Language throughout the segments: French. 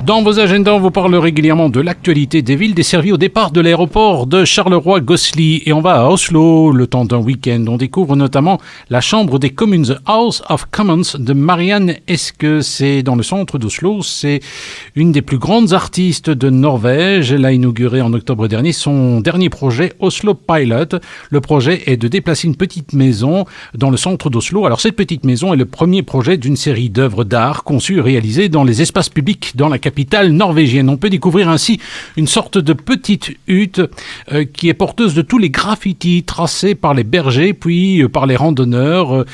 Dans vos agendas, on vous parle régulièrement de l'actualité des villes desservies au départ de l'aéroport de Charleroi-Gosselies. Et on va à Oslo le temps d'un week-end. On découvre notamment la Chambre des communes, The House of Commons de Marianne Eske. C'est dans le centre d'Oslo. C'est une des plus grandes artistes de Norvège. Elle a inauguré en octobre dernier son dernier projet, Oslo Pilot. Le projet est de déplacer une petite maison dans le centre d'Oslo. Alors cette petite maison est le premier projet d'une série d'œuvres d'art conçues et réalisées dans les espaces publics dans la capitale norvégienne. On peut découvrir ainsi une sorte de petite hutte qui est porteuse de tous les graffitis tracés par les bergers puis par les randonneurs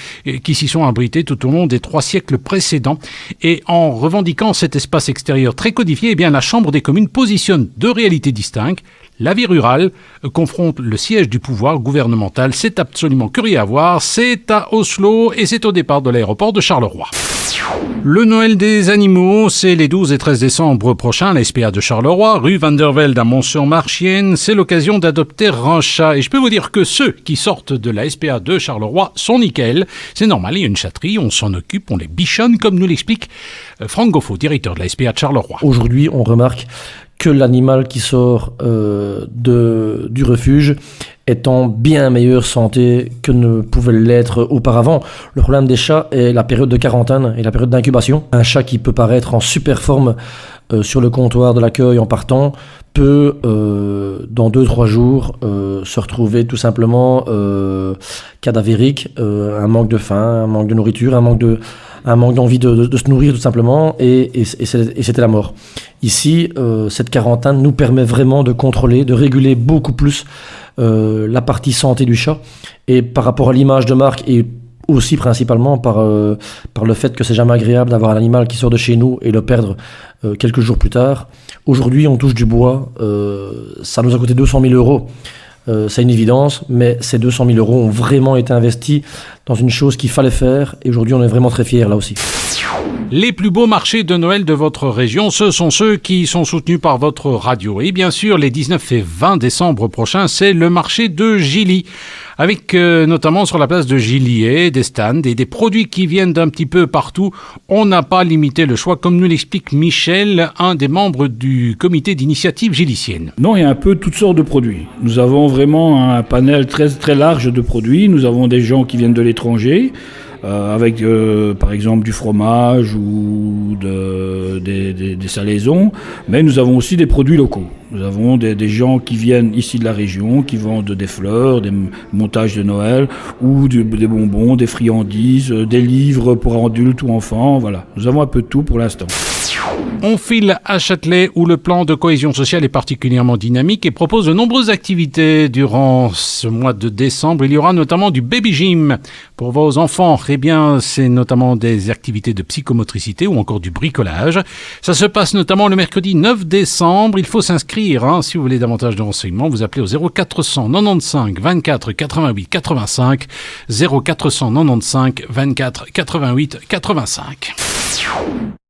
qui s'y sont abrités tout au long des 3 siècles précédents. Et en revendiquant cet espace extérieur très codifié, eh bien, la Chambre des communes positionne 2 réalités distinctes. La vie rurale confronte le siège du pouvoir gouvernemental. C'est absolument curieux à voir. C'est à Oslo et c'est au départ de l'aéroport de Charleroi. Le Noël des animaux, c'est les 12 et 13 décembre prochains à la SPA de Charleroi, rue Van der Velde à Mont-sur-Marchienne. C'est l'occasion d'adopter un chat. Et je peux vous dire que ceux qui sortent de la SPA de Charleroi sont nickel. C'est normal, il y a une chatterie, on s'en occupe, on les bichonne, comme nous l'explique Franck Goffo, directeur de la SPA de Charleroi. Aujourd'hui, on remarque que l'animal qui sort du refuge est en bien meilleure santé que ne pouvait l'être auparavant. Le problème des chats est la période de quarantaine et la période d'incubation. Un chat qui peut paraître en super forme sur le comptoir de l'accueil en partant peut, dans 2-3 jours, se retrouver tout simplement cadavérique, un manque de faim, un manque de nourriture, un manque d'envie de se nourrir tout simplement, et c'était la mort. Ici, cette quarantaine nous permet vraiment de contrôler, de réguler beaucoup plus la partie santé du chat, et par rapport à l'image de marque et aussi principalement par le fait que c'est jamais agréable d'avoir un animal qui sort de chez nous et le perdre quelques jours plus tard. Aujourd'hui, on touche du bois, ça nous a coûté 200 000 euros. C'est une évidence, mais ces 200 000 euros ont vraiment été investis dans une chose qu'il fallait faire, et aujourd'hui on est vraiment très fiers là aussi. Les plus beaux marchés de Noël de votre région, ce sont ceux qui sont soutenus par votre radio. Et bien sûr, les 19 et 20 décembre prochains, c'est le marché de Gilly, avec notamment sur la place de Gillier des stands et des produits qui viennent d'un petit peu partout. On n'a pas limité le choix, comme nous l'explique Michel, un des membres du comité d'initiative gilicienne. Non, il y a un peu toutes sortes de produits. Nous avons vraiment un panel très, très large de produits. Nous avons des gens qui viennent de l'étranger, avec par exemple du fromage ou des salaisons, mais nous avons aussi des produits locaux. Nous avons des gens qui viennent ici de la région, qui vendent des fleurs, des montages de Noël, ou des bonbons, des friandises, des livres pour adultes ou enfants. Voilà, nous avons un peu de tout pour l'instant. On file à Châtelet où le plan de cohésion sociale est particulièrement dynamique et propose de nombreuses activités durant ce mois de décembre. Il y aura notamment du baby gym pour vos enfants. Eh bien, c'est notamment des activités de psychomotricité ou encore du bricolage. Ça se passe notamment le mercredi 9 décembre. Il faut s'inscrire. Si vous voulez davantage de renseignements, vous appelez au 0495 24 88 85 0495 24 88 85.